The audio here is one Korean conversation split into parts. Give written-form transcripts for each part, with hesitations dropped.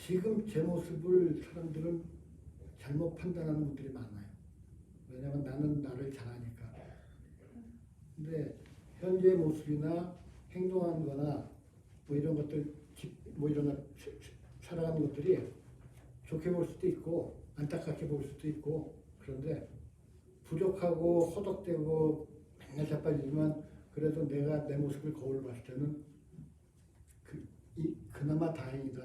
지금 제 모습을 사람들은 잘못 판단하는 분들이 많아요. 왜냐하면 나는 나를 잘 아니까. 근데 현재 모습이나 행동하는 거나 뭐 이런 것들, 뭐 이런 거 살아가는 것들이 좋게 볼 수도 있고 안타깝게 볼 수도 있고, 그런데 부족하고 허덕대고 맨날 자빠지지만 그래도 내가 내 모습을 거울 봤을 때는 그나마 다행이다.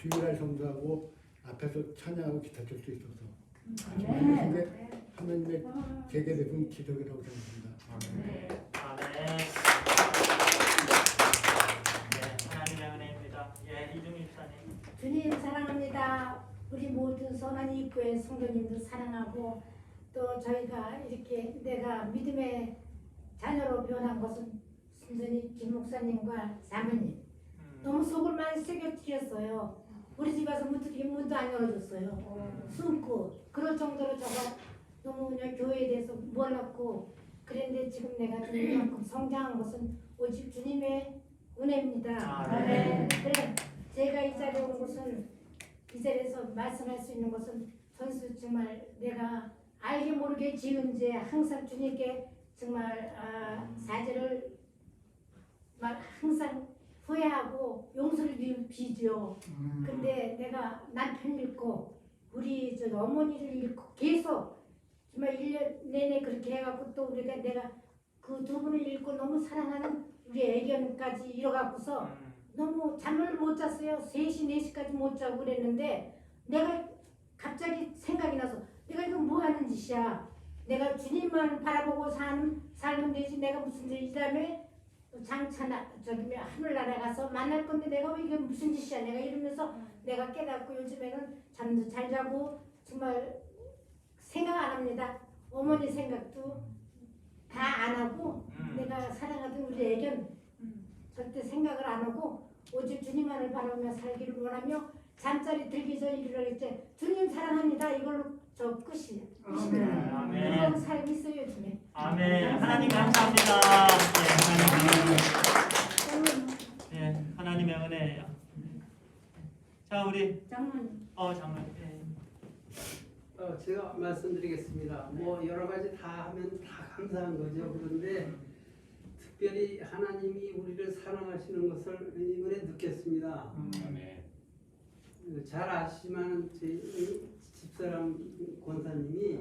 주일날 성수하고 앞에서 찬양하고 기타 칠 수 있어서 그런 게 하나님의 제게 베푼 기적이라고 생각합니다. 아멘. 하나님의 은혜입니다. 이중희 집사님. 주님 사랑합니다. 우리 모든 선한 입구의 성도님도 사랑하고, 또 저희가 이렇게 내가 믿음의 자녀로 변한 것은 순전히 김 목사님과 사모님 너무 속을 많이 새겨드렸어요. 우리 집 와서 문도 안 열어줬어요. 숨고 그럴 정도로 제가 너무 그냥 교회에 대해서 몰랐고, 그런데 지금 내가 주님만큼 성장한 것은 오직 주님의 은혜입니다. 네. 그래 제가 이 자리에 온 것은, 이 자리에서 말씀할 수 있는 것은 선수 정말 내가 알게 모르게 지은 죄 항상 주님께 정말 사죄를 막 항상 후회하고 용서를 빌죠. 근데 내가 남편 잃고 우리 저 어머니를 잃고 계속 정말 1년 내내 그렇게 해갖고, 또 우리가 내가 그 두 분을 잃고 너무 사랑하는 우리 애견까지 잃어갖고서 너무 잠을 못 잤어요. 3시, 4시까지 못 자고 그랬는데 내가 갑자기 생각이 나서 내가 이거 뭐 하는 짓이야. 내가 주님만 바라보고 살면 되지. 내가 무슨 이 다음에 장차 저기 하늘나라에 가서 만날 건데 내가 왜 이게 무슨 짓이야. 내가 이러면서 내가 깨닫고 요즘에는 잠도 잘 자고 정말 생각 안 합니다. 어머니 생각도 다 안 하고 내가 사랑하던 우리 애견 절대 생각을 안 하고 오직 주님만을 바라보며 살기를 원하며 잠자리 들기 전 이르러 이제 주님 사랑합니다. 이걸로 저 끝이에요. 아멘. 그런 삶이 있어요 요즘에. 아멘. 하나님 감사합니다. 하나님의 은혜예요. 자, 우리 장모님. 장로님. 제가 말씀드리겠습니다. 뭐 여러 가지 다 하면 다 감사한 거죠. 그런데 특별히 하나님이 우리를 사랑하시는 것을 이번에 느꼈습니다. 잘 아시지만 제 집사람 권사님이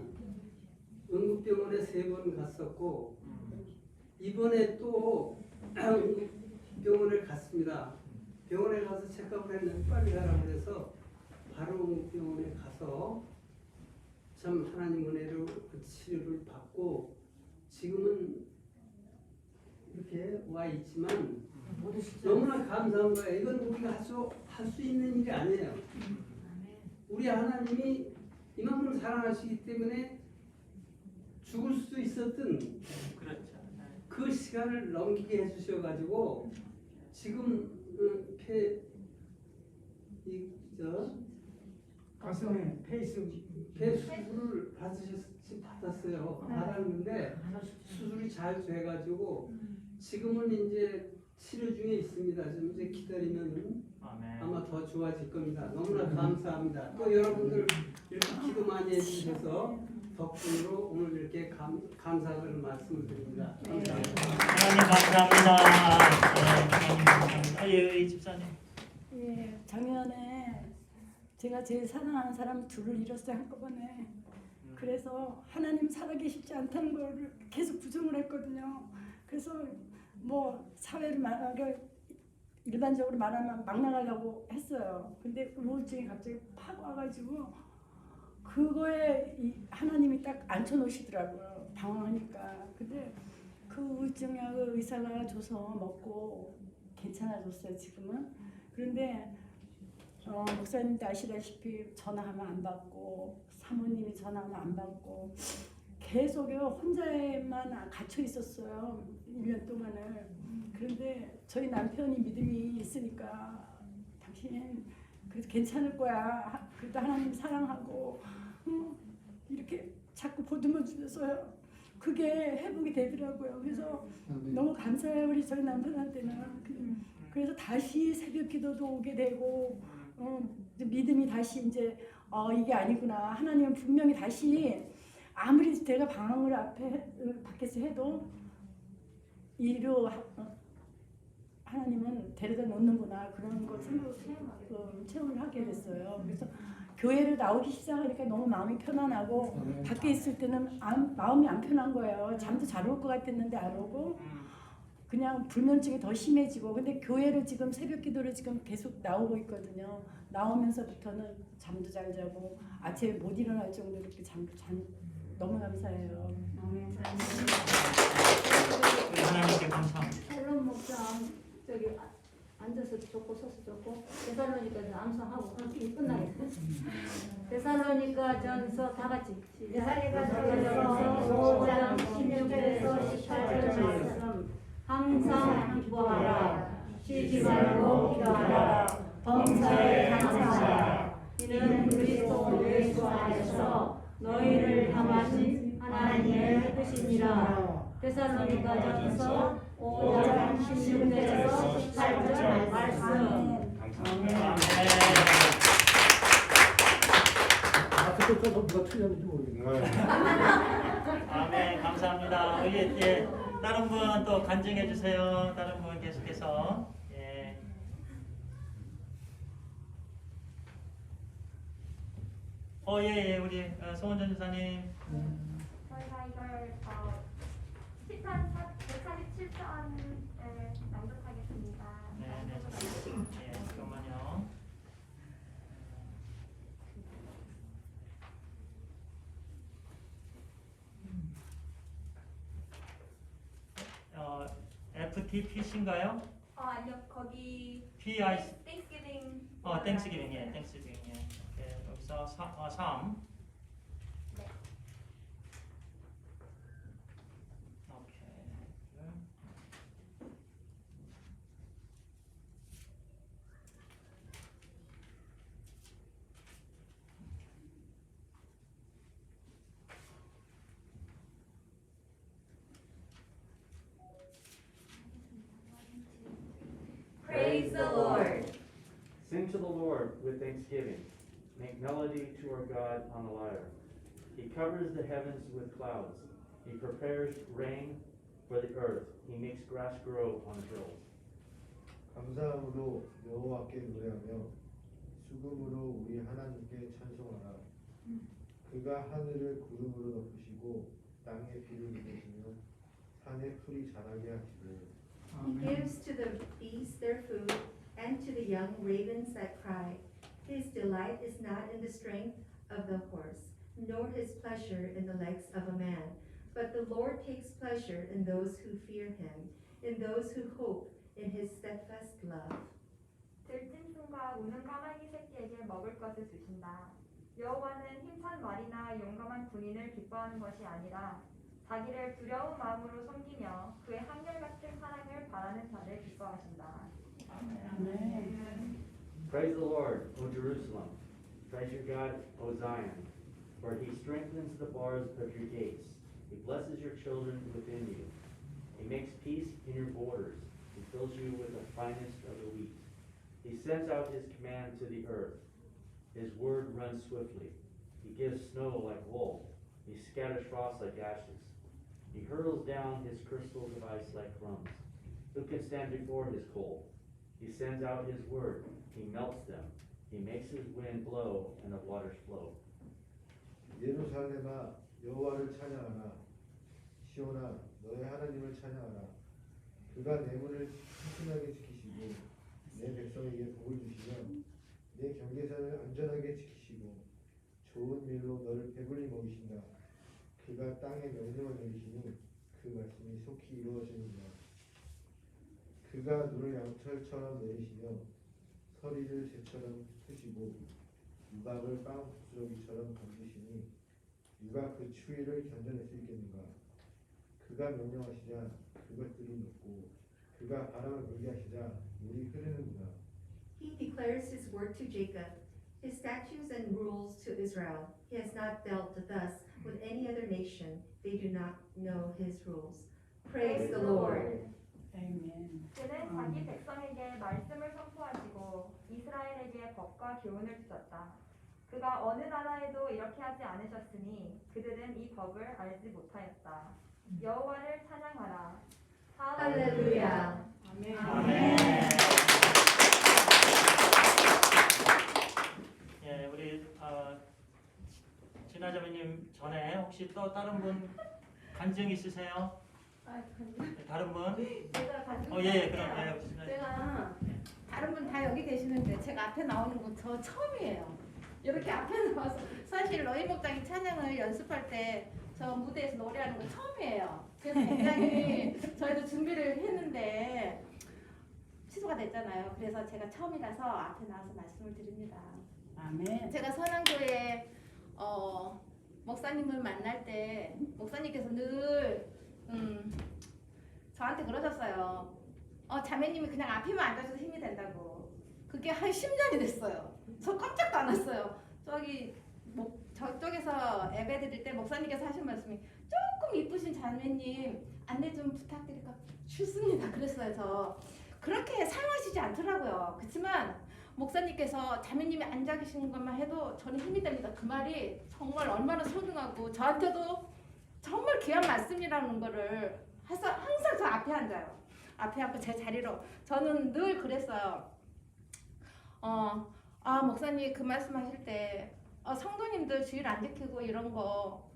응급병원에 3번 갔었고 이번에 또 병원에 갔습니다. 병원에 가서 체크업을 했는데 빨리 가라고 해서 바로 응급병원에 가서 참 하나님 은혜로 치료를 받고 지금은 이렇게 와 있지만 너무나 감사한 거예요. 이건 우리가 할 수 있는 일이 아니에요. 우리 하나님이 이만큼 사랑하시기 때문에 죽을 수 있었던 그 시간을 넘기게 해주셔가지고 지금 가슴에 폐 수술을 받았어요. 받았는데 수술이 잘 돼가지고 지금은 이제 치료 중에 있습니다. 좀 이제 기다리면 아마 더 좋아질 겁니다. 너무나 감사합니다. 또 여러분들 이렇게 기도 많이 해주셔서 덕분으로 오늘 이렇게 감사를 말씀을 드립니다. 감사합니다. 하나님 감사합니다. 하나님 감사합니다. 이 집사님. 예, 작년에 제가 제일 사랑하는 사람 둘을 잃었어요, 한꺼번에. 그래서 하나님 살아계시지 않다는 걸 계속 부정을 했거든요. 그래서 뭐 사회를 일반적으로 말하면 막 나가려고 했어요. 근데 우울증이 갑자기 팍 와가지고 그거에 하나님이 딱 앉혀놓으시더라고요. 당황하니까. 근데 그 우울증약을 의사가 줘서 먹고 괜찮아졌어요, 지금은. 그런데 목사님도 아시다시피 전화하면 안 받고 사모님이 전화하면 안 받고 계속요 혼자에만 갇혀 있었어요. 1년 동안을. 그런데 저희 남편이 믿음이 있으니까 당신 그래도 괜찮을 거야. 그래도 하나님 사랑하고 이렇게 자꾸 보듬어 주셔서요. 그게 회복이 되더라고요. 그래서 너무 감사해요. 우리 저희 남편한테는. 그래서 다시 새벽 기도도 오게 되고 믿음이 다시 이제 이게 아니구나. 하나님은 분명히 다시 아무리 내가 방황을 밖에서 해도 이로 하나님은 데려다 놓는구나 그런 걸 체험을 하게 됐어요. 그래서 교회를 나오기 시작하니까 너무 마음이 편안하고 밖에 있을 때는 마음이 안 편한 거예요. 잠도 잘 올 것 같았는데 안 오고 그냥 불면증이 더 심해지고 근데 교회를 지금 새벽 기도를 지금 계속 나오고 있거든요. 나오면서부터는 잠도 잘 자고 아침에 못 일어날 정도로 이렇게 너무 감사해요. 우리 하나님께 감사합니다. 샬롬 목사 저기 앉아서 좋고 서서 좋고 데살로니가서 암송하고 그렇게 끝나겠다. 데살로니가전서 다 같이 데살로니가전서 5장 16절에서 18절 말씀 항상 기뻐하라 쉬지 말고 기도하라 범사에 감사하라 이는 그리스도 예수 안에서 너희를 향하신 하나님의 뜻이니라. 데살로니가전서 5장 16절에서 18절 말씀. 그때 또 누가 틀렸는지 모르겠네. 아멘. 감사합니다. 우리 다른 분 또 간증해 주세요. 다른 분 계속해서. 예. 예, 우리 송원전 주사님. 저희가 이걸 시편 147편을 낭독하겠습니다. 네. 예, 잠깐만요. FTPC인가요? 아니요, 거기 PI. Thanksgiving. 땡스기빙. 예. 오케이. 여기서 3. 네. 오케이. Praise the Lord. Sing to the Lord with thanksgiving. Make melody to our God on the lyre. He covers the heavens with clouds. He prepares rain for the earth. He makes grass grow on the hills. 감사함으로 여호와께 노래하며 수금으로 우리 하나님께 찬송하라. 그가 하늘을 구름으로 덮으시고 땅에 비를 내리시며 산에 풀이 자라게 하시고 He gives to the beasts their food, and to the young ravens that cry. His delight is not in the strength of the horse, nor his pleasure in the legs of a man. But the Lord takes pleasure in those who fear him, in those who hope in his steadfast love. 들짐승과 우는 까마귀 새끼에게 먹을 것을 주신다. 여호와는 힘찬 말이나 용감한 군인을 기뻐하는 것이 아니라 자기를 두려운 마음으로 섬기며 그의 한결같은 사랑을 바라는 자를 기뻐하신다. Praise the Lord, O Jerusalem. Praise your God, O Zion. For he strengthens the bars of your gates. He blesses your children within you. He makes peace in your borders. He fills you with the finest of the wheat. He sends out his command to the earth. His word runs swiftly. He gives snow like wool. He scatters frost like ashes. He hurls down his crystals of ice like crumbs. Who can stand before his cold? He sends out his word. He melts them. He makes his wind blow and the waters flow. 예루살렘아 여호와를 찬양하라. 시온아 너의 하나님을 찬양하라. 그가 내 문을 튼튼하게 지키시고 내 백성에게 복을 주시며 내 경계선을 안전하게 지키시고 좋은 밀로 너를 배불리 먹이신다. 그가 땅에 명령을 내리시니 그 말씀이 속히 이루어지는다. 그가 눈을 양철처럼 내리시며 서리를 새처럼 푸시고 유각을 빵 부스러기처럼 던지시니 누가 그 추위를 견뎌낼 수 있겠는가. 그가 명령하시자 그것들이 녹고 그가 바람을 불게 하시자 물이 흐르는구나. He declares his word to Jacob, his statutes and rules to Israel. He has not dealt thus with any other nation. They do not know his rules. Praise the Lord. 아멘. 그는 자기 백성에게 말씀을 선포하시고 이스라엘에게 법과 능력과 교훈을 주셨다. 그가 어느 나라에도 이렇게 하지 않으셨으니 그들은 이 법을 알지 못하였다. 여호와를 찬양하라. 할렐루야. 아멘. 아멘. 예, 우리 진아자매님 전에 혹시 또 다른 분 간증 있으세요? 다른 분? 제가 가지고 예, 그럼 예. 제가 다른 분 다 여기 계시는데 제가 앞에 나오는 거 저 처음이에요. 이렇게 앞에 나와서 사실 너희 목장이 찬양을 연습할 때 저 무대에서 노래하는 거 처음이에요. 그래서 굉장히 저희도 준비를 했는데 취소가 됐잖아요. 그래서 제가 처음이라서 앞에 나와서 말씀을 드립니다. 아멘. 제가 선한교회 목사님을 만날 때 목사님께서 늘 저한테 그러셨어요. 자매님이 그냥 앞에만 앉아줘도 힘이 된다고. 그게 한 10년이 됐어요. 저 깜짝도 안 왔어요. 저쪽에서 예배 드릴 때 목사님께서 하신 말씀이 조금 이쁘신 자매님 안내 좀 부탁드릴까 좋습니다. 그랬어요. 저 그렇게 사용하시지 않더라고요. 그렇지만 목사님께서 자매님이 앉아 계시는 것만 해도 저는 힘이 됩니다. 그 말이 정말 얼마나 소중하고 저한테도 정말 귀한 말씀이라는 거를 해서 항상 저 앞에 앉아요. 앞에 앉고 제 자리로. 저는 늘 그랬어요. 목사님 그 말씀하실 때 성도님들 주일 안 지키고 이런 거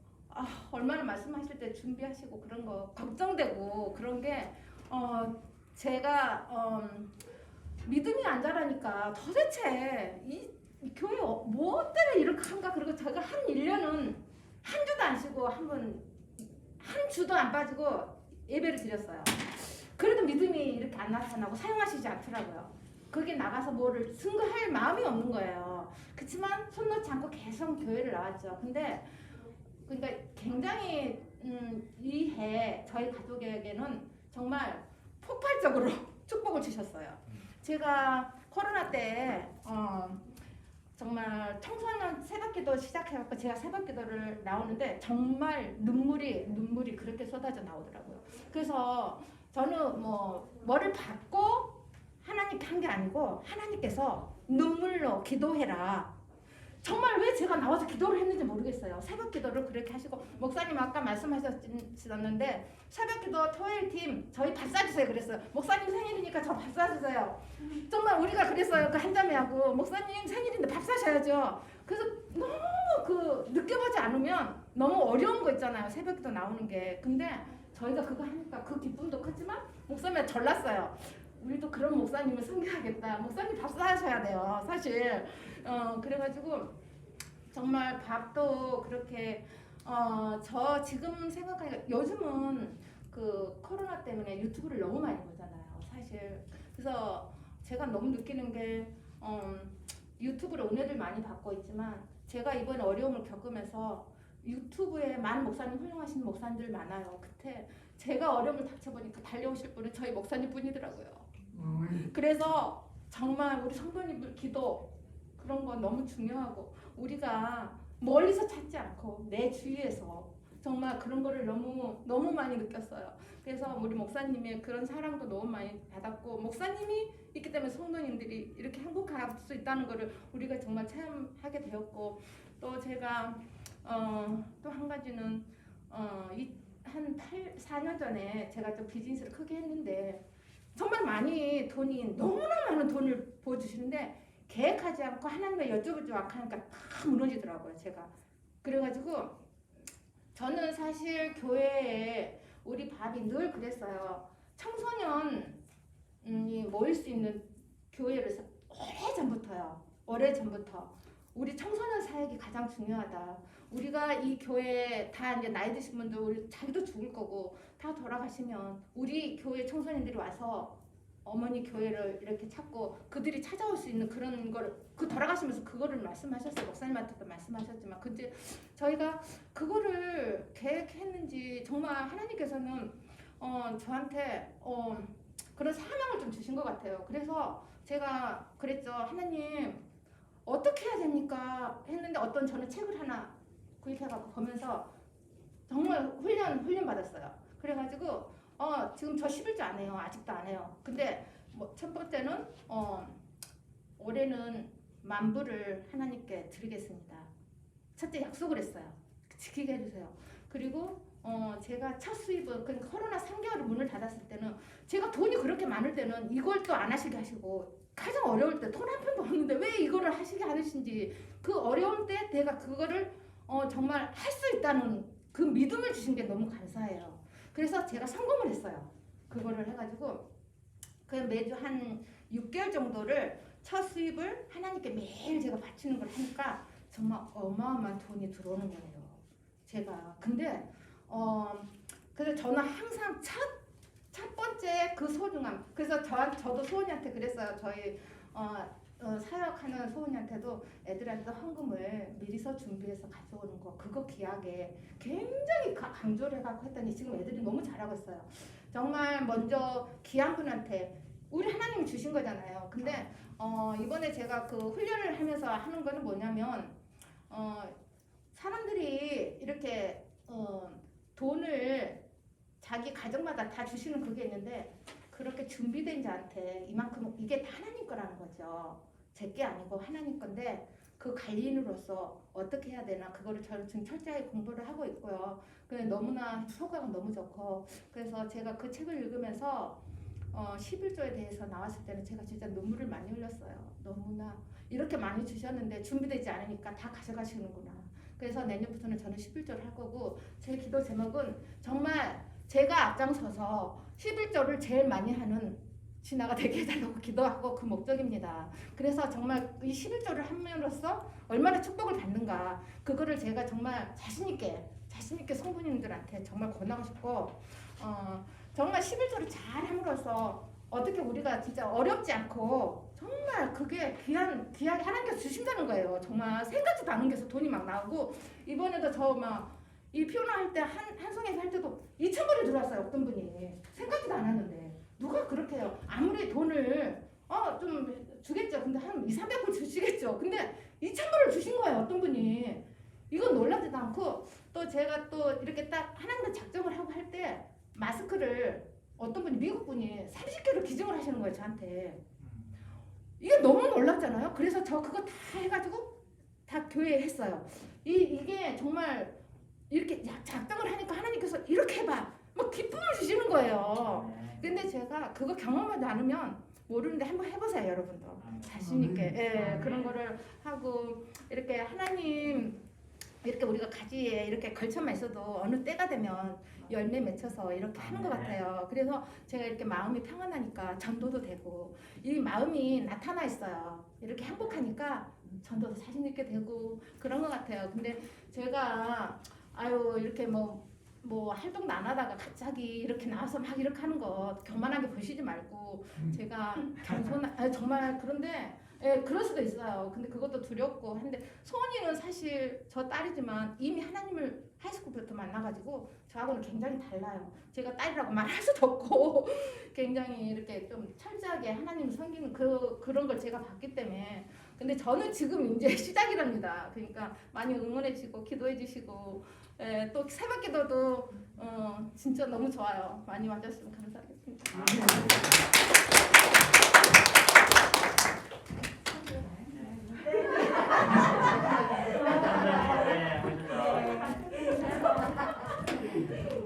얼마나 말씀하실 때 준비하시고 그런 거 걱정되고 그런 게 제가 믿음이 안 자라니까 도대체 이 교회 뭐 때문에 이렇게 한가. 그리고 제가 한 1년은 한 주도 안 쉬고 한 주도 안 빠지고 예배를 드렸어요. 그래도 믿음이 이렇게 안 나타나고 사용하시지 않더라고요. 거기 나가서 뭐를 증거할 마음이 없는 거예요. 그렇지만 손 놓지 않고 계속 교회를 나왔죠. 근데 그러니까 굉장히 이 해 저희 가족에게는 정말 폭발적으로 축복을 주셨어요. 제가 코로나 때 정말 청소년 새벽기도 시작해갖고 제가 새벽기도를 나오는데 정말 눈물이 그렇게 쏟아져 나오더라고요. 그래서 저는 뭐를 받고 하나님께 한 게 아니고 하나님께서 눈물로 기도해라. 정말 왜 제가 나와서 기도를 했는지 모르겠어요. 새벽 기도를 그렇게 하시고 목사님 아까 말씀하셨는데 새벽 기도 토요일 팀 저희 밥 사주세요 그랬어요. 목사님 생일이니까 저 밥 사주세요. 정말 우리가 그랬어요. 그 한자매하고 목사님 생일인데 밥 사셔야죠. 그래서 너무 느껴보지 않으면 너무 어려운 거 있잖아요. 새벽 기도 나오는 게. 근데 저희가 그거 하니까 그 기쁨도 컸지만 목사님이 전랐어요. 우리도 그런 목사님을 섬겨야겠다. 목사님 밥 사셔야 돼요. 사실. 그래가지고 정말 밥도 그렇게 저 지금 생각하니까 요즘은 그 코로나 때문에 유튜브를 너무 많이 보잖아요. 사실. 그래서 제가 너무 느끼는 게 유튜브로 은혜를 많이 받고 있지만 제가 이번에 어려움을 겪으면서 유튜브에 많은 목사님 훌륭하신 목사님들 많아요. 그때 제가 어려움을 닥쳐보니까 달려오실 분은 저희 목사님 뿐이더라고요. 그래서 정말 우리 성도님들 기도 그런 건 너무 중요하고 우리가 멀리서 찾지 않고 내 주위에서 정말 그런 거를 너무 많이 느꼈어요. 그래서 우리 목사님의 그런 사랑도 너무 많이 받았고 목사님이 있기 때문에 성도님들이 이렇게 행복할 수 있다는 거를 우리가 정말 체험하게 되었고 또 제가 또 한 가지는 한 4년 전에 제가 좀 비즈니스를 크게 했는데 정말 너무나 많은 돈을 보여주시는데 계획하지 않고 하나님을 여쭤보지 않고 하니까 다 무너지더라고요. 제가. 그래가지고 저는 사실 교회에 우리 밥이 늘 그랬어요. 청소년이 모일 수 있는 교회를 오래전부터 우리 청소년 사역이 가장 중요하다. 우리가 이 교회 다 이제 나이 드신 분들 우리 자기도 죽을 거고 다 돌아가시면 우리 교회 청소년들이 와서 어머니 교회를 이렇게 찾고 그들이 찾아올 수 있는 그런 거를 돌아가시면서 그거를 말씀하셨어요. 목사님한테도 말씀하셨지만 근데 저희가 그거를 계획했는지 정말 하나님께서는 저한테 그런 사명을 좀 주신 것 같아요. 그래서 제가 그랬죠. 하나님 어떻게 해야 됩니까? 했는데 어떤 저는 책을 하나 구입해갖고 보면서 정말 훈련 받았어요. 그래가지고 지금 저 11조 안 해요. 아직도 안 해요. 근데 첫 번째는 올해는 만불을 하나님께 드리겠습니다. 첫째 약속을 했어요. 지키게 해주세요. 그리고 제가 첫 수입은 그러니까 코로나 3개월 문을 닫았을 때는 제가 돈이 그렇게 많을 때는 이걸 또 안 하시게 하시고 가장 어려울 때 돈 한 푼도 없는데 왜 이거를 하시게 하시는지 그 어려울 때 내가 그거를 정말 할 수 있다는 그 믿음을 주신 게 너무 감사해요. 그래서 제가 성공을 했어요. 그거를 해가지고 그 매주 한 6개월 정도를 첫 수입을 하나님께 매일 제가 바치는 걸 하니까 정말 어마어마한 돈이 들어오는 거예요. 제가 근데 그래서 저는 항상 첫 번째 그 소중함. 그래서 저도 소은이한테 그랬어요. 저희 사역하는 소은이한테도 애들한테 헌금을 미리서 준비해서 가져오는 거 그거 귀하게 굉장히 강조를 해갖고 했더니 지금 애들이 너무 잘하고 있어요. 정말 먼저 귀한 분한테 우리 하나님이 주신 거잖아요. 근데 이번에 제가 그 훈련을 하면서 하는 거는 뭐냐면 사람들이 이렇게 돈을 자기 가정마다 다 주시는 그게 있는데 그렇게 준비된 자한테 이만큼 이게 다 하나님 거라는 거죠. 제게 아니고 하나님 건데 그 관리인으로서 어떻게 해야 되나 그거를 저는 지금 철저하게 공부를 하고 있고요. 근데 너무나 효과가 너무 좋고 그래서 제가 그 책을 읽으면서 11조에 대해서 나왔을 때는 제가 진짜 눈물을 많이 흘렸어요. 너무나 이렇게 많이 주셨는데 준비되지 않으니까 다 가져가시는구나. 그래서 내년부터는 저는 11조를 할 거고 제 기도 제목은 정말 제가 앞장서서 11조를 제일 많이 하는 신하가 되게 해달라고 기도하고 그 목적입니다. 그래서 정말 이 11조를 함으로써 얼마나 축복을 받는가 그거를 제가 정말 자신 있게 성도님들한테 정말 권하고 싶고 정말 11조를 잘 함으로써 어떻게 우리가 진짜 어렵지 않고 정말 그게 귀하게 하나님께서 주신다는 거예요. 정말 생각지도 않은 게서 돈이 막 나오고 이번에도 저 막 이 피오나 할 때 한송에서 할 때도 2,000불이 들어왔어요. 어떤 분이 생각지도 않았는데 누가 그렇게 해요. 아무리 돈을 좀 주겠죠. 근데 한 200~300불 주시겠죠. 근데 2,000불을 주신 거예요. 어떤 분이. 이건 놀라지도 않고 또 제가 또 이렇게 딱 하나님과 작정을 하고 할 때 마스크를 어떤 분이 미국 분이 30개를 기증을 하시는 거예요. 저한테. 이게 너무 놀랐잖아요. 그래서 저 그거 다 해가지고 다 교회에 했어요. 이게 정말 이렇게 작정을 하니까 하나님께서 이렇게 해봐. 막 기쁨을 주시는 거예요. 근데 제가 그거 경험하지 않으면 모르는데 한번 해보세요, 여러분도. 자신 있게. 예, 그런 거를 하고 이렇게 하나님 이렇게 우리가 가지에 이렇게 걸쳐만 있어도 어느 때가 되면 열매 맺혀서 이렇게 하는 것 같아요. 그래서 제가 이렇게 마음이 평안하니까 전도도 되고 이 마음이 나타나 있어요. 이렇게 행복하니까 전도도 자신 있게 되고 그런 것 같아요. 근데 제가 이렇게 뭐 활동도 안 하다가 갑자기 이렇게 나와서 막 이렇게 하는 거 교만하게 보시지 말고 제가 정말 그런데 그럴 수도 있어요. 근데 그것도 두렵고 한데 소은이는 사실 저 딸이지만 이미 하나님을 하이스쿨부터 만나가지고 저하고는 굉장히 달라요. 제가 딸이라고 말할 수도 없고 굉장히 이렇게 좀 철저하게 하나님을 섬기는 그런 걸 제가 봤기 때문에 근데 저는 지금 이제 시작이랍니다. 그러니까 많이 응원해 주시고 기도해 주시고 또 새벽 기도도 진짜 너무 좋아요. 많이 와주시면 감사하겠습니다.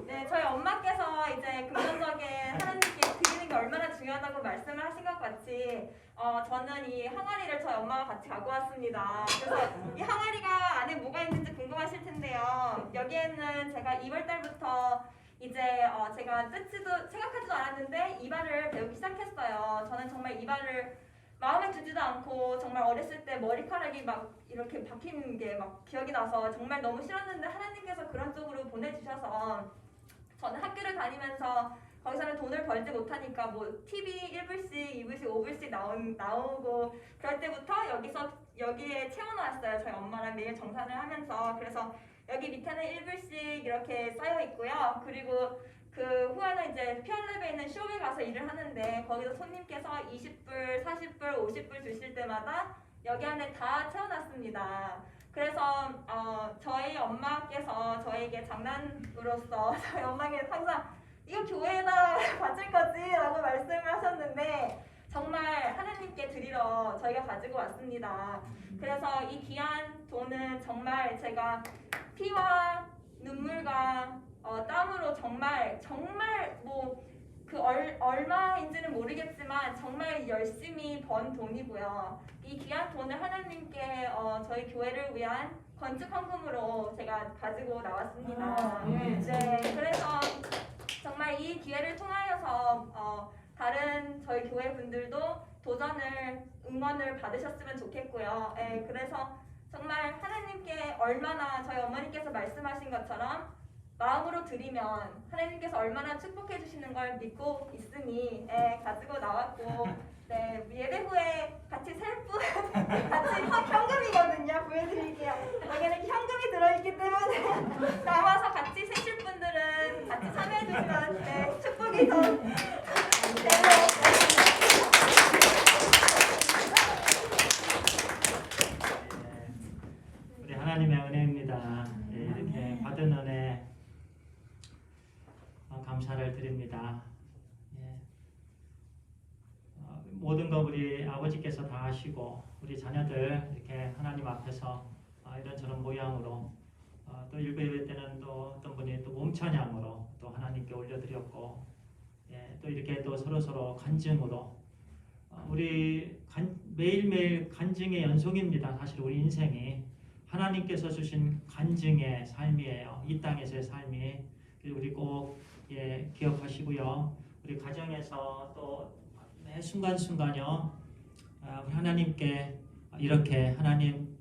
네, 저희 엄마께서 이제 금전적인 하나님께 드리는 게 얼마나 중요하다고 말씀을 하신 것 같이 저는 이 항아리를 저희 엄마와 같이 갖고 왔습니다. 그래서 이 항아리가 안에 뭐가 있는지 궁금하실 텐데요. 여기에는 제가 2월 달부터 이제 제가 뜯지도 생각하지도 않았는데 이발을 배우기 시작했어요. 저는 정말 이발을 마음에 두지도 않고 정말 어렸을 때 머리카락이 막 이렇게 박히는 게 막 기억이 나서 정말 너무 싫었는데 하나님께서 그런 쪽으로 보내주셔서 저는 학교를 다니면서 거기서는 돈을 벌지 못하니까 뭐 TV 1불씩, 2불씩, 5불씩 나오고 그럴 때부터 여기에 채워놨어요. 저희 엄마랑 매일 정산을 하면서. 그래서 여기 밑에는 1불씩 이렇게 쌓여 있고요. 그리고 그 후에는 이제 피얼랩에 있는 쇼에 가서 일을 하는데 거기서 손님께서 20불, 40불, 50불 주실 때마다 여기 안에 다 채워놨습니다. 그래서 저희 엄마께서 저에게 장난으로서 저희 엄마께서 항상 이거 교회에다 바칠 거지? 라고 말씀을 하셨는데 정말 하나님께 드리러 저희가 가지고 왔습니다. 그래서 이 귀한 돈은 정말 제가 피와 눈물과 땀으로 정말 뭐 그 얼마인지는 모르겠지만 정말 열심히 번 돈이고요. 이 귀한 돈을 하나님께 저희 교회를 위한 건축 헌금으로 제가 가지고 나왔습니다. 네, 그래서 정말 이 기회를 통하여서 다른 저희 교회 분들도 도전을 응원을 받으셨으면 좋겠고요. 네, 그래서 정말 하나님께 얼마나 저희 어머니께서 말씀하신 것처럼 마음으로 드리면 하나님께서 얼마나 축복해 주시는 걸 믿고 있으니 가지고 나왔고 네, 예배 후에 같이 셀 분 같이 현금이거든요. 보여드릴게요. 여기는 현금이 들어있기 때문에 나와서 같이 세실 분들은 같이 참여해 주시면 네, 축복이 더 우리 하나님의 은혜입니다. 예, 이렇게 받은 은혜 감사를 드립니다. 예. 모든 것 우리 아버지께서 다 하시고 우리 자녀들 이렇게 하나님 앞에서 이런저런 모양으로 또 일부 예배 때는 또 어떤 분이 또 몸찬양으로 또 하나님께 올려드렸고 예, 또 이렇게 또 서로 간증으로 우리 매일매일 간증의 연속입니다. 사실 우리 인생이 하나님께서 주신 간증의 삶이에요. 이 땅에서의 삶이. 우리 꼭 예, 기억하시고요. 우리 가정에서 또 매 순간순간요 우리 하나님께 이렇게 하나님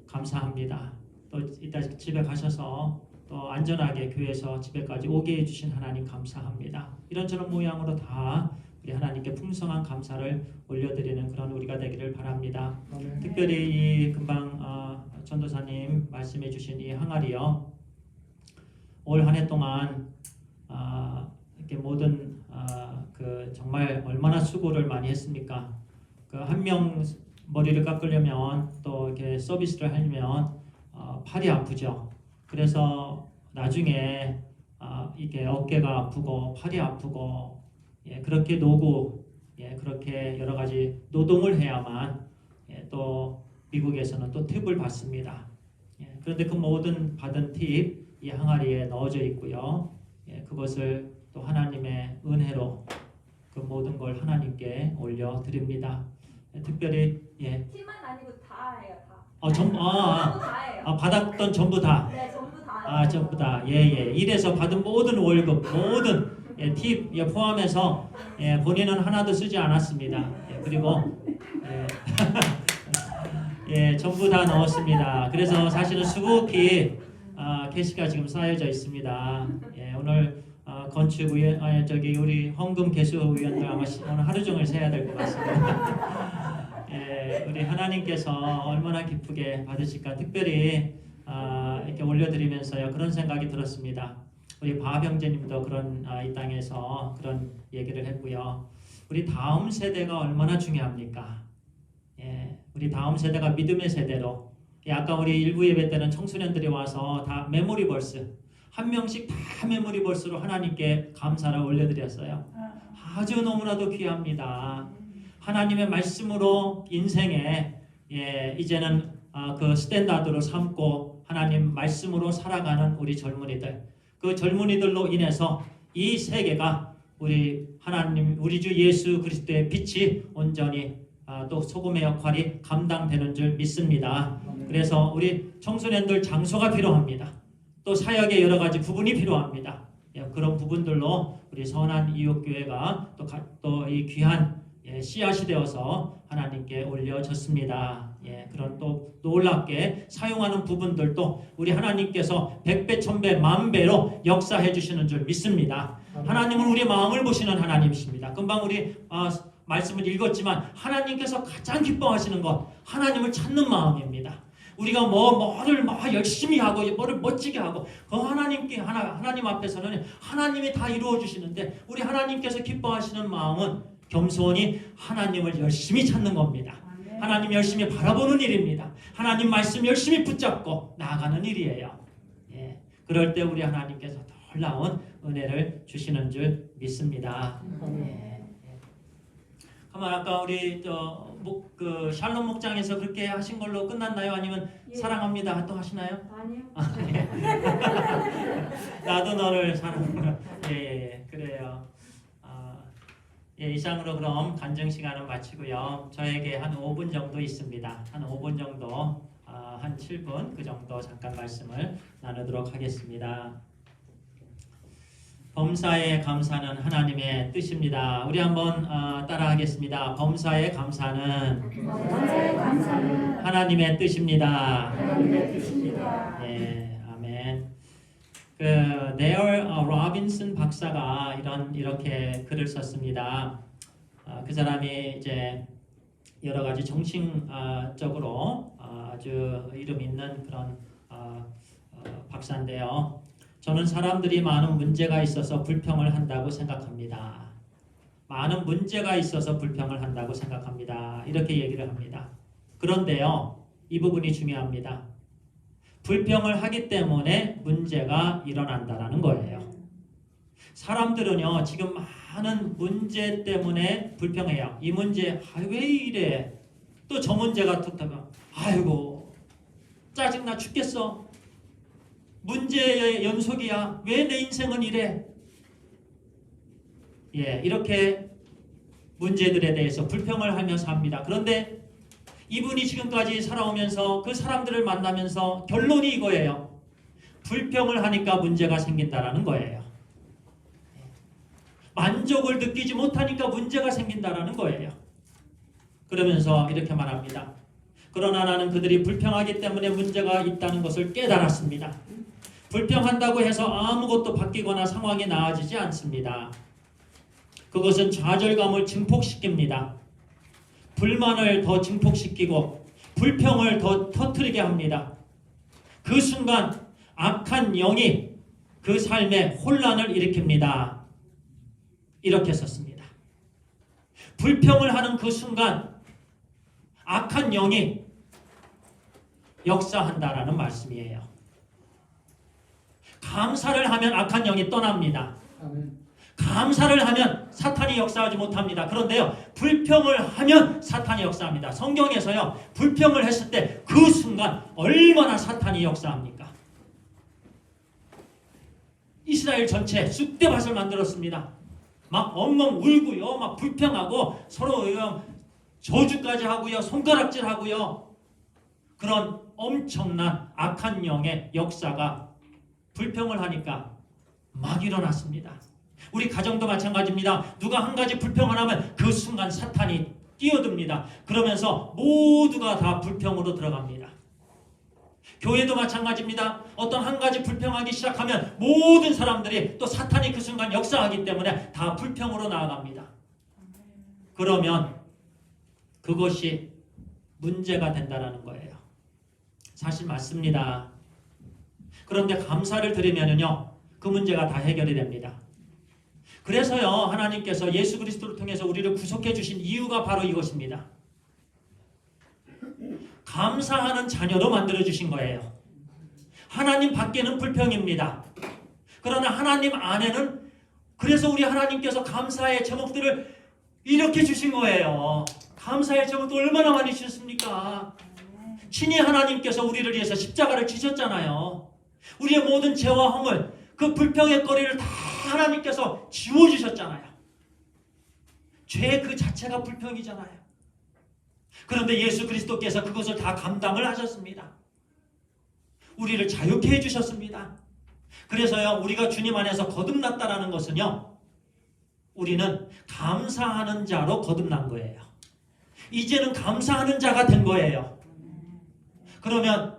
감사합니다. 또 이따 집에 가셔서 또 안전하게 교회에서 집에까지 오게 해주신 하나님 감사합니다. 이런저런 모양으로 다 우리 하나님께 풍성한 감사를 올려드리는 그런 우리가 되기를 바랍니다. 아멘. 특별히 이 금방 전도사님 말씀해 주신 이 항아리요. 올 한 해 동안 이렇게 모든 그 정말 얼마나 수고를 많이 했습니까? 그 한 명 머리를 깎으려면 또 이렇게 서비스를 하려면 팔이 아프죠. 그래서 나중에 이게 어깨가 아프고 팔이 아프고 예, 그렇게 노고 예, 그렇게 여러 가지 노동을 해야만 예, 또 미국에서는 또 팁을 받습니다. 예, 그런데 그 모든 받은 팁 이 항아리에 넣어져 있고요. 예, 그것을 또 하나님의 은혜로 그 모든 걸 하나님께 올려 드립니다. 예, 특별히 예. 팀만 아니고 다 해요. 다. 전부 다 해요. 받았던 전부 다. 네, 전부 다. 전부 다. 예. 일에서 받은 모든 월급, 모든 예, 팁 예, 포함해서 예, 본인은 하나도 쓰지 않았습니다. 예, 그리고 예, 전부 다 넣었습니다. 그래서 사실은 수북히 캐시가 지금 쌓여져 있습니다. 예, 오늘 건축위원 우리 헌금 개수위원들 아마 오늘 하루 종일 세야 될 것 같습니다. 예, 우리 하나님께서 얼마나 기쁘게 받으실까. 특별히 이렇게 올려드리면서요 그런 생각이 들었습니다. 우리 바 형제님도 그런 이 땅에서 그런 얘기를 했고요. 우리 다음 세대가 얼마나 중요합니까? 예, 우리 다음 세대가 믿음의 세대로. 예, 아까 우리 일부 예배 때는 청소년들이 와서 다 메모리 벌스 한 명씩 다 메모리 벌스로 하나님께 감사를 올려드렸어요. 아주 너무나도 귀합니다. 하나님의 말씀으로 인생에 예, 이제는 그 스탠다드로 삼고 하나님 말씀으로 살아가는 우리 젊은이들, 그 젊은이들로 인해서 이 세계가 우리 하나님, 우리 주 예수 그리스도의 빛이 온전히 또 소금의 역할이 감당되는 줄 믿습니다. 그래서 우리 청소년들 장소가 필요합니다. 또 사역의 여러 가지 부분이 필요합니다. 예, 그런 부분들로 우리 선한 이웃교회가 또 이 귀한 씨앗이 되어서 하나님께 올려졌습니다. 예, 그런 또 놀랍게 사용하는 부분들도 우리 하나님께서 100배, 1000배, 만배로 역사해 주시는 줄 믿습니다. 하나님은 우리 마음을 보시는 하나님이십니다. 금방 우리 말씀을 읽었지만 하나님께서 가장 기뻐하시는 것 하나님을 찾는 마음입니다. 우리가 뭐를 열심히 하고 뭐를 멋지게 하고 그 하나님 앞에서는 하나님이 다 이루어 주시는데 우리 하나님께서 기뻐하시는 마음은 겸손히 하나님을 열심히 찾는 겁니다. 하나님 열심히 바라보는 일입니다. 하나님 말씀 열심히 붙잡고 나아가는 일이에요. 예, 그럴 때 우리 하나님께서 놀라운 은혜를 주시는 줄 믿습니다. 예. 그러면 아까 우리 그 샬롬 목장에서 그렇게 하신 걸로 끝났나요? 아니면 사랑합니다 또 하시나요? 아니요. 나도 너를 사랑하라. 예, 그래요. 예, 이상으로 그럼 간증 시간은 마치고요. 저에게 한 5분 정도 있습니다. 한 5분 정도, 한 7분 그 정도 잠깐 말씀을 나누도록 하겠습니다. 범사에 감사는 하나님의 뜻입니다. 우리 한번 따라하겠습니다. 범사에 감사는 하나님의 뜻입니다. 예, 아멘. 그 네얼 로빈슨 박사가 이렇게 글을 썼습니다. 그 사람이 이제 여러 가지 정신적으로 아주 이름 있는 그런 박사인데요. 저는 사람들이 많은 문제가 있어서 불평을 한다고 생각합니다. 많은 문제가 있어서 불평을 한다고 생각합니다. 이렇게 얘기를 합니다. 그런데요, 이 부분이 중요합니다. 불평을 하기 때문에 문제가 일어난다라는 거예요. 사람들은요, 지금 많은 문제 때문에 불평해요. 이 문제, 왜 이래? 또 저 문제가 툭 하면, 아이고, 짜증나 죽겠어. 문제의 연속이야. 왜 내 인생은 이래? 예, 이렇게 문제들에 대해서 불평을 하면서 합니다. 그런데 이분이 지금까지 살아오면서 그 사람들을 만나면서 결론이 이거예요. 불평을 하니까 문제가 생긴다라는 거예요. 만족을 느끼지 못하니까 문제가 생긴다라는 거예요. 그러면서 이렇게 말합니다. 그러나 나는 그들이 불평하기 때문에 문제가 있다는 것을 깨달았습니다. 불평한다고 해서 아무것도 바뀌거나 상황이 나아지지 않습니다. 그것은 좌절감을 증폭시킵니다. 불만을 더 증폭시키고 불평을 더 터뜨리게 합니다. 그 순간 악한 영이 그 삶에 혼란을 일으킵니다. 이렇게 썼습니다. 불평을 하는 그 순간 악한 영이 역사한다라는 말씀이에요. 감사를 하면 악한 영이 떠납니다. 아멘. 감사를 하면 사탄이 역사하지 못합니다. 그런데요, 불평을 하면 사탄이 역사합니다. 성경에서요, 불평을 했을 때 그 순간 얼마나 사탄이 역사합니까? 이스라엘 전체 쑥대밭을 만들었습니다. 막 엉엉 울고요, 막 불평하고 서로 저주까지 하고요, 손가락질하고요. 그런 엄청난 악한 영의 역사가 불평을 하니까 막 일어났습니다. 우리 가정도 마찬가지입니다. 누가 한 가지 불평을 하면 그 순간 사탄이 뛰어듭니다. 그러면서 모두가 다 불평으로 들어갑니다. 교회도 마찬가지입니다. 어떤 한 가지 불평하기 시작하면 모든 사람들이 또 사탄이 그 순간 역사하기 때문에 다 불평으로 나아갑니다. 그러면 그것이 문제가 된다는 거예요. 사실 맞습니다. 그런데 감사를 드리면요, 그 문제가 다 해결이 됩니다. 그래서요, 하나님께서 예수 그리스도를 통해서 우리를 구속해 주신 이유가 바로 이것입니다. 감사하는 자녀로 만들어 주신 거예요. 하나님 밖에는 불평입니다. 그러나 하나님 안에는, 그래서 우리 하나님께서 감사의 제목들을 이렇게 주신 거예요. 감사의 제목도 얼마나 많이 주셨습니까? 친히 하나님께서 우리를 위해서 십자가를 지셨잖아요. 우리의 모든 죄와 허물, 그 불평의 거리를 다 하나님께서 지워주셨잖아요. 죄 그 자체가 불평이잖아요. 그런데 예수 그리스도께서 그것을 다 감당을 하셨습니다. 우리를 자유케 해주셨습니다. 그래서요, 우리가 주님 안에서 거듭났다라는 것은요, 우리는 감사하는 자로 거듭난 거예요. 이제는 감사하는 자가 된 거예요. 그러면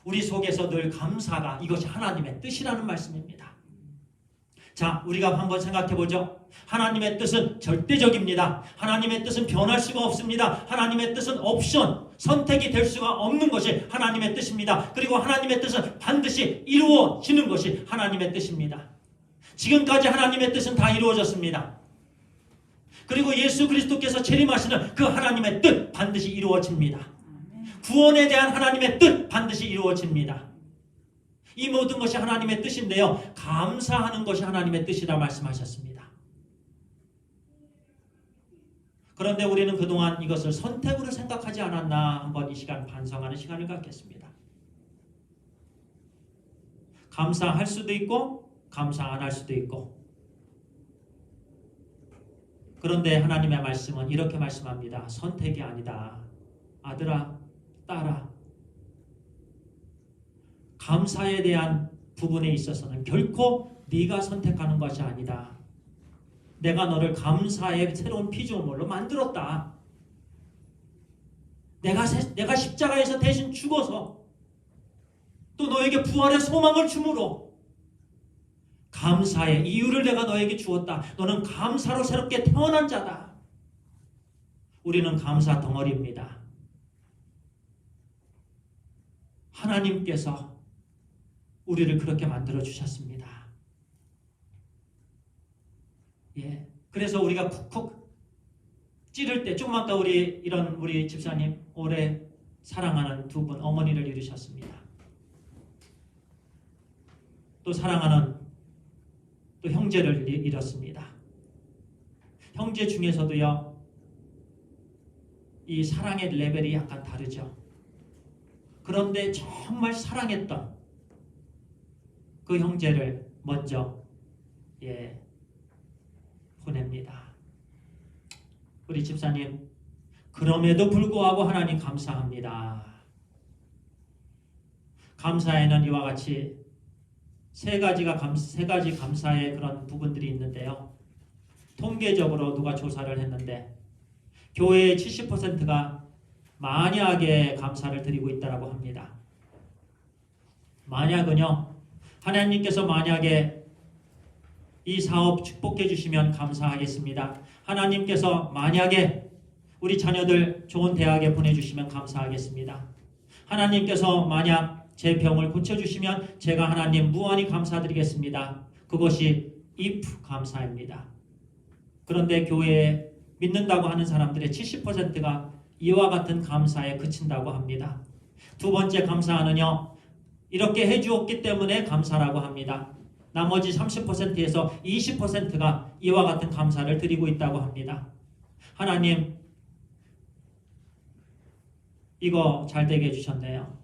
우리 속에서 늘 감사가, 이것이 하나님의 뜻이라는 말씀입니다. 자, 우리가 한번 생각해 보죠. 하나님의 뜻은 절대적입니다. 하나님의 뜻은 변할 수가 없습니다. 하나님의 뜻은 옵션, 선택이 될 수가 없는 것이 하나님의 뜻입니다. 그리고 하나님의 뜻은 반드시 이루어지는 것이 하나님의 뜻입니다. 지금까지 하나님의 뜻은 다 이루어졌습니다. 그리고 예수 그리스도께서 재림하시는 그 하나님의 뜻 반드시 이루어집니다. 구원에 대한 하나님의 뜻 반드시 이루어집니다. 이 모든 것이 하나님의 뜻인데요, 감사하는 것이 하나님의 뜻이라 말씀하셨습니다. 그런데 우리는 그동안 이것을 선택으로 생각하지 않았나 한번 이 시간 반성하는 시간을 갖겠습니다. 감사할 수도 있고 감사 안 할 수도 있고, 그런데 하나님의 말씀은 이렇게 말씀합니다. 선택이 아니다. 아들아, 딸아, 감사에 대한 부분에 있어서는 결코 네가 선택하는 것이 아니다. 내가 너를 감사의 새로운 피조물로 만들었다. 내가 십자가에서 대신 죽어서 또 너에게 부활의 소망을 주므로 감사의 이유를 내가 너에게 주었다. 너는 감사로 새롭게 태어난 자다. 우리는 감사 덩어리입니다. 하나님께서 우리를 그렇게 만들어 주셨습니다. 예. 그래서 우리가 쿡쿡 찌를 때, 조금 아까 우리 집사님 오래 사랑하는 두 분 어머니를 잃으셨습니다. 또 사랑하는 또 형제를 잃었습니다. 형제 중에서도요, 이 사랑의 레벨이 약간 다르죠. 그런데 정말 사랑했던 그 형제를 먼저 보냅니다. 우리 집사님, 그럼에도 불구하고 하나님 감사합니다. 감사에는 이와 같이 세 가지 감사의 그런 부분들이 있는데요. 통계적으로 누가 조사를 했는데 교회의 70%가 만약에 감사를 드리고 있다고 합니다. 만약은요, 하나님께서 만약에 이 사업 축복해 주시면 감사하겠습니다. 하나님께서 만약에 우리 자녀들 좋은 대학에 보내주시면 감사하겠습니다. 하나님께서 만약 제 병을 고쳐주시면 제가 하나님 무한히 감사드리겠습니다. 그것이 if 감사입니다. 그런데 교회에 믿는다고 하는 사람들의 70%가 이와 같은 감사에 그친다고 합니다. 두 번째 감사는요, 이렇게 해주었기 때문에 감사라고 합니다. 나머지 30%에서 20%가 이와 같은 감사를 드리고 있다고 합니다. 하나님, 이거 잘 되게 해주셨네요.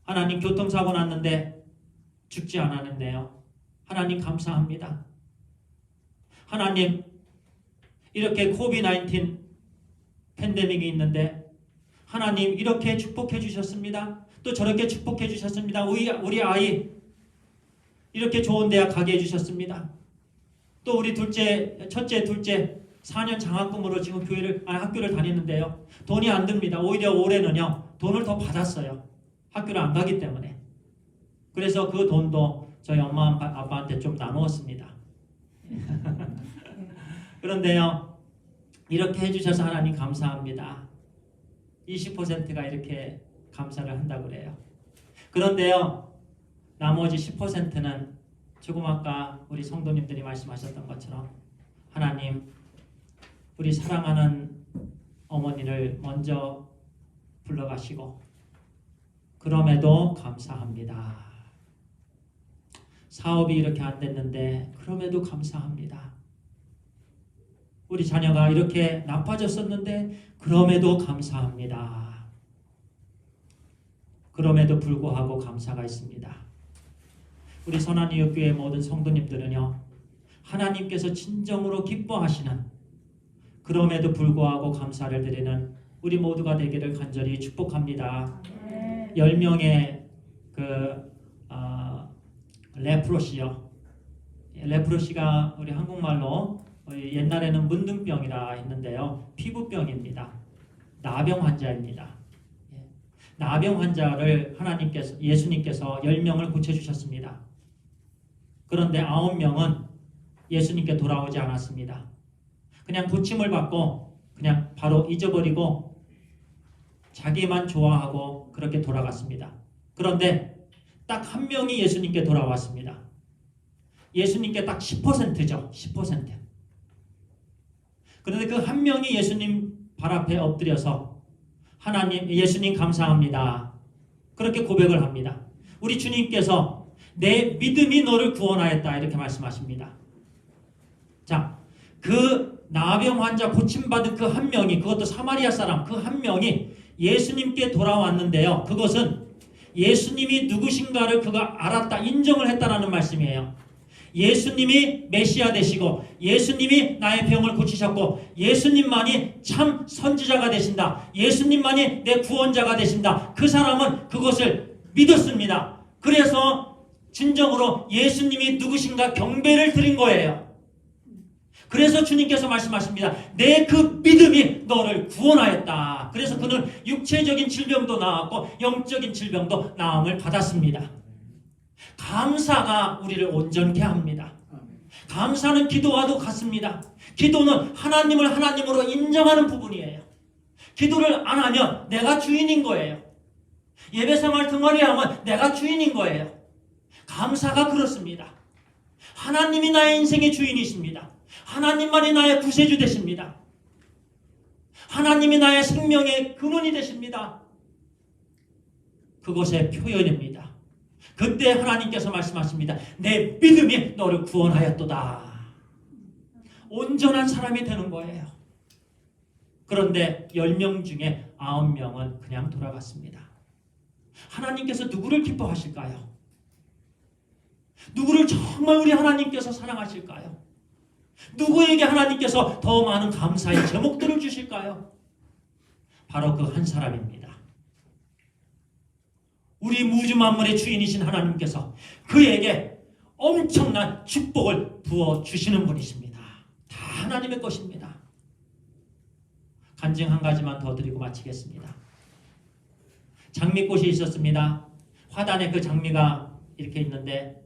하나님, 교통사고 났는데 죽지 않았는데요. 하나님 감사합니다. 하나님, 이렇게 코비드-19 팬데믹이 있는데 하나님 이렇게 축복해 주셨습니다. 또 저렇게 축복해 주셨습니다. 우리 아이 이렇게 좋은 대학 가게 해주셨습니다. 또 우리 첫째, 둘째 4년 장학금으로 지금 학교를 다니는데요. 돈이 안 듭니다. 오히려 올해는요, 돈을 더 받았어요. 학교를 안 가기 때문에. 그래서 그 돈도 저희 엄마 아빠한테 좀 나누었습니다. 그런데요, 이렇게 해주셔서 하나님 감사합니다. 20%가 이렇게 감사를 한다고 그래요. 그런데요, 나머지 10%는 조금 아까 우리 성도님들이 말씀하셨던 것처럼 하나님, 우리 사랑하는 어머니를 먼저 불러가시고 그럼에도 감사합니다. 사업이 이렇게 안 됐는데 그럼에도 감사합니다. 우리 자녀가 이렇게 나빠졌었는데 그럼에도 감사합니다. 그럼에도 불구하고 감사가 있습니다. 우리 선한이웃교회 모든 성도님들은요, 하나님께서 진정으로 기뻐하시는, 그럼에도 불구하고 감사를 드리는 우리 모두가 되기를 간절히 축복합니다. 10명의 레프로시요. 레프로시가 우리 한국말로 옛날에는 문둥병이라 했는데요, 피부병입니다. 나병 환자입니다. 나병 환자를 예수님께서 10명을 고쳐주셨습니다. 그런데 9명은 예수님께 돌아오지 않았습니다. 그냥 고침을 받고 그냥 바로 잊어버리고 자기만 좋아하고 그렇게 돌아갔습니다. 그런데 딱 한 명이 예수님께 돌아왔습니다. 예수님께 딱 10%죠. 10%. 그런데 그 한 명이 예수님 발 앞에 엎드려서 예수님 감사합니다. 그렇게 고백을 합니다. 우리 주님께서 내 믿음이 너를 구원하였다 이렇게 말씀하십니다. 자, 그 나병 환자 고침받은 그 한 명이, 그것도 사마리아 사람 그 한 명이 예수님께 돌아왔는데요. 그것은 예수님이 누구신가를 그가 알았다, 인정을 했다라는 말씀이에요. 예수님이 메시아 되시고 예수님이 나의 병을 고치셨고 예수님만이 참 선지자가 되신다, 예수님만이 내 구원자가 되신다. 그 사람은 그것을 믿었습니다. 그래서 진정으로 예수님이 누구신가 경배를 드린 거예요. 그래서 주님께서 말씀하십니다. 내 그 믿음이 너를 구원하였다. 그래서 그는 육체적인 질병도 나았고 영적인 질병도 나음을 받았습니다. 감사가 우리를 온전케 합니다. 감사는 기도와도 같습니다. 기도는 하나님을 하나님으로 인정하는 부분이에요. 기도를 안 하면 내가 주인인 거예요. 예배생활 등원이하면 내가 주인인 거예요. 감사가 그렇습니다. 하나님이 나의 인생의 주인이십니다. 하나님만이 나의 구세주 되십니다. 하나님이 나의 생명의 근원이 되십니다. 그것의 표현입니다. 그때 하나님께서 말씀하십니다. 내 믿음이 너를 구원하였도다. 온전한 사람이 되는 거예요. 그런데 10명 중에 9명은 그냥 돌아갔습니다. 하나님께서 누구를 기뻐하실까요? 누구를 정말 우리 하나님께서 사랑하실까요? 누구에게 하나님께서 더 많은 감사의 제목들을 주실까요? 바로 그 한 사람입니다. 우리 무주 만물의 주인이신 하나님께서 그에게 엄청난 축복을 부어주시는 분이십니다. 다 하나님의 것입니다. 간증 한 가지만 더 드리고 마치겠습니다. 장미꽃이 있었습니다. 화단에 그 장미가 이렇게 있는데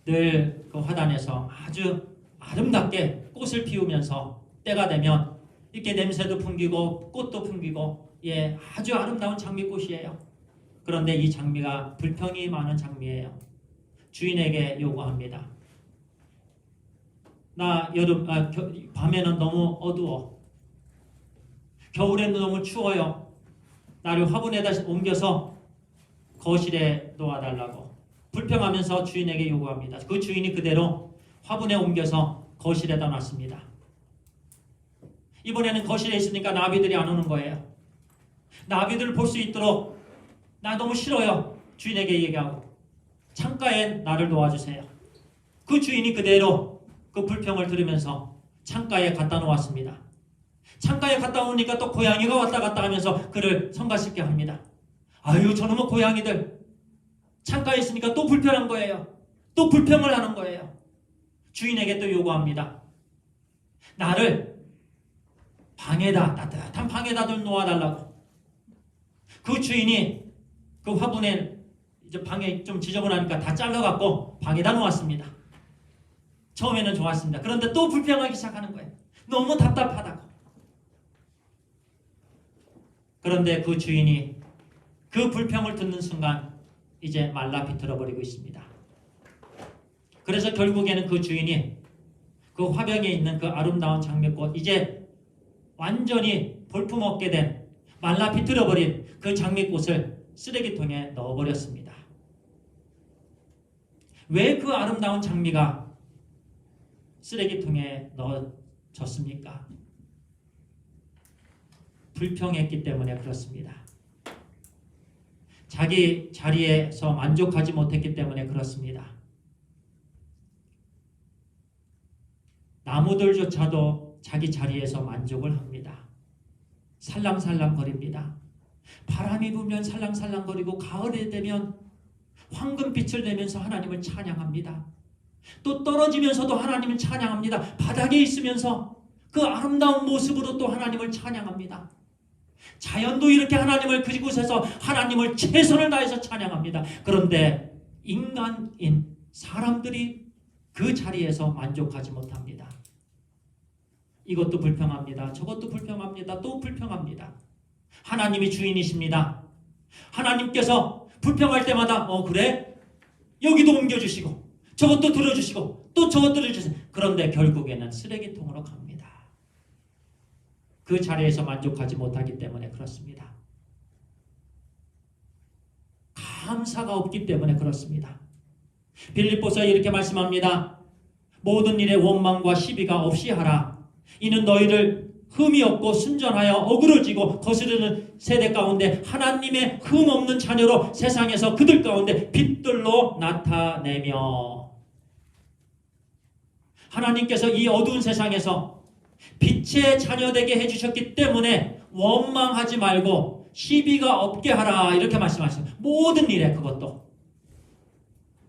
늘 그 화단에서 아주 아름답게 꽃을 피우면서 때가 되면 이렇게 냄새도 풍기고 꽃도 풍기고, 예, 아주 아름다운 장미꽃이에요. 그런데 이 장미가 불평이 많은 장미예요. 주인에게 요구합니다. 나 밤에는 너무 어두워. 겨울에는 너무 추워요. 나를 화분에다 옮겨서 거실에 놓아달라고 불평하면서 주인에게 요구합니다. 그 주인이 그대로 화분에 옮겨서 거실에다 놨습니다. 이번에는 거실에 있으니까 나비들이 안 오는 거예요. 나비들을 볼 수 있도록 나 너무 싫어요. 주인에게 얘기하고 창가에 나를 놓아주세요. 그 주인이 그대로 그 불평을 들으면서 창가에 갖다 놓았습니다. 창가에 갖다 놓으니까 또 고양이가 왔다 갔다 하면서 그를 성가시게 합니다. 아유, 저놈의 고양이들 창가에 있으니까 또 불편한 거예요. 또 불평을 하는 거예요. 주인에게 또 요구합니다. 나를 방에다, 따뜻한 방에다 좀 놓아달라고. 그 주인이 그 화분에 이제 방에 좀 지저분하니까 다 잘라갖고 방에다 놓았습니다. 처음에는 좋았습니다. 그런데 또 불평하기 시작하는 거예요. 너무 답답하다고. 그런데 그 주인이 그 불평을 듣는 순간 이제 말라 비틀어 버리고 있습니다. 그래서 결국에는 그 주인이 그 화병에 있는 그 아름다운 장미꽃, 이제 완전히 볼품없게 된 말라 비틀어 버린 그 장미꽃을 쓰레기통에 넣어버렸습니다. 왜 그 아름다운 장미가 쓰레기통에 넣어졌습니까? 불평했기 때문에 그렇습니다. 자기 자리에서 만족하지 못했기 때문에 그렇습니다. 나무들조차도 자기 자리에서 만족을 합니다. 살랑살랑거립니다. 바람이 불면 살랑살랑거리고 가을에 되면 황금빛을 내면서 하나님을 찬양합니다. 또 떨어지면서도 하나님을 찬양합니다. 바닥에 있으면서 그 아름다운 모습으로 또 하나님을 찬양합니다. 자연도 이렇게 하나님을 그곳에서 하나님을 최선을 다해서 찬양합니다. 그런데 인간인 사람들이 그 자리에서 만족하지 못합니다. 이것도 불평합니다. 저것도 불평합니다. 또 불평합니다. 하나님이 주인이십니다. 하나님께서 불평할 때마다 그래? 여기도 옮겨주시고 저것도 들어주시고 또 저것도 들어주시고, 그런데 결국에는 쓰레기통으로 갑니다. 그 자리에서 만족하지 못하기 때문에 그렇습니다. 감사가 없기 때문에 그렇습니다. 빌립보서에 이렇게 말씀합니다. 모든 일에 원망과 시비가 없이 하라. 이는 너희를 흠이 없고 순전하여 어그러지고 거스르는 세대 가운데 하나님의 흠 없는 자녀로 세상에서 그들 가운데 빛들로 나타내며. 하나님께서 이 어두운 세상에서 빛의 자녀 되게 해주셨기 때문에 원망하지 말고 시비가 없게 하라 이렇게 말씀하셨어요. 모든 일에, 그것도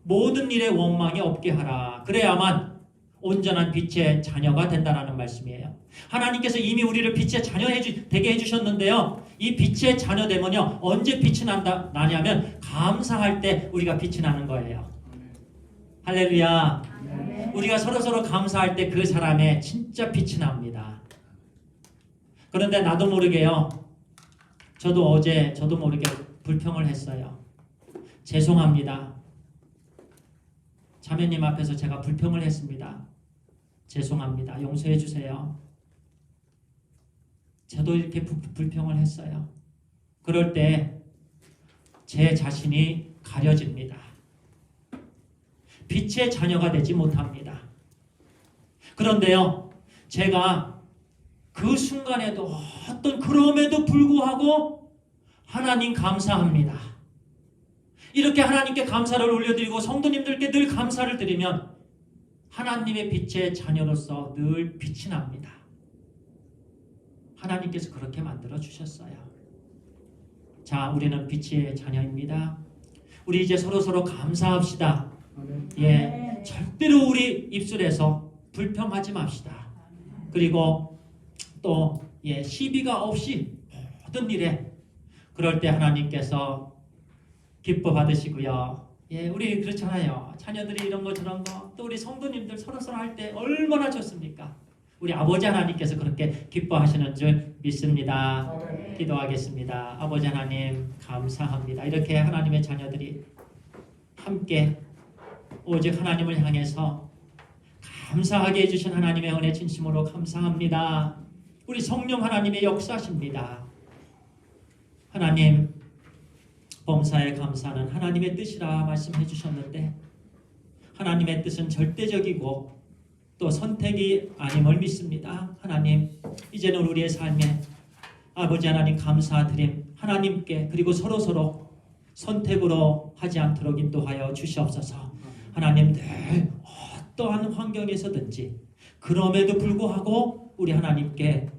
모든 일에 원망이 없게 하라. 그래야만 온전한 빛의 자녀가 된다는 말씀이에요. 하나님께서 이미 우리를 빛의 자녀 되게 해주셨는데요. 이 빛의 자녀 되면요, 언제 빛이 나냐면 감사할 때 우리가 빛이 나는 거예요. 할렐루야. 우리가 서로 감사할 때 그 사람의 진짜 빛이 납니다. 그런데 나도 모르게요, 저도 모르게 불평을 했어요. 죄송합니다. 자매님 앞에서 제가 불평을 했습니다. 죄송합니다. 용서해 주세요. 저도 이렇게 불평을 했어요. 그럴 때 제 자신이 가려집니다. 빛의 자녀가 되지 못합니다. 그런데요, 제가 그 순간에도 그럼에도 불구하고 하나님 감사합니다. 이렇게 하나님께 감사를 올려드리고 성도님들께 늘 감사를 드리면 하나님의 빛의 자녀로서 늘 빛이 납니다. 하나님께서 그렇게 만들어 주셨어요. 자, 우리는 빛의 자녀입니다. 우리 이제 서로 감사합시다. 예, 절대로 우리 입술에서 불평하지 맙시다. 그리고 또 시비가 없이 모든 일에, 그럴 때 하나님께서 기뻐 받으시고요. 예, 우리 그렇잖아요. 자녀들이 이런 거 저런 거, 또 우리 성도님들 서로 할 때 얼마나 좋습니까? 우리 아버지 하나님께서 그렇게 기뻐하시는 줄 믿습니다. 기도하겠습니다. 아버지 하나님 감사합니다. 이렇게 하나님의 자녀들이 함께 오직 하나님을 향해서 감사하게 해주신 하나님의 은혜 진심으로 감사합니다. 우리 성령 하나님의 역사십니다. 하나님, 범사에 감사는 하나님의 뜻이라 말씀해 주셨는데 하나님의 뜻은 절대적이고 또 선택이 아님을 믿습니다. 하나님, 이제는 우리의 삶에 아버지 하나님 감사드림, 하나님께 그리고 서로 선택으로 하지 않도록 인도하여 주시옵소서. 하나님, 늘 어떠한 환경에서든지 그럼에도 불구하고 우리 하나님께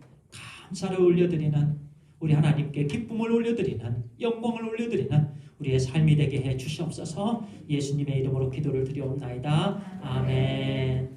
감사를 올려드리는, 우리 하나님께 기쁨을 올려드리는, 영광을 올려드리는 우리의 삶이 되게 해 주시옵소서. 예수님의 이름으로 기도를 드리옵나이다. 아멘.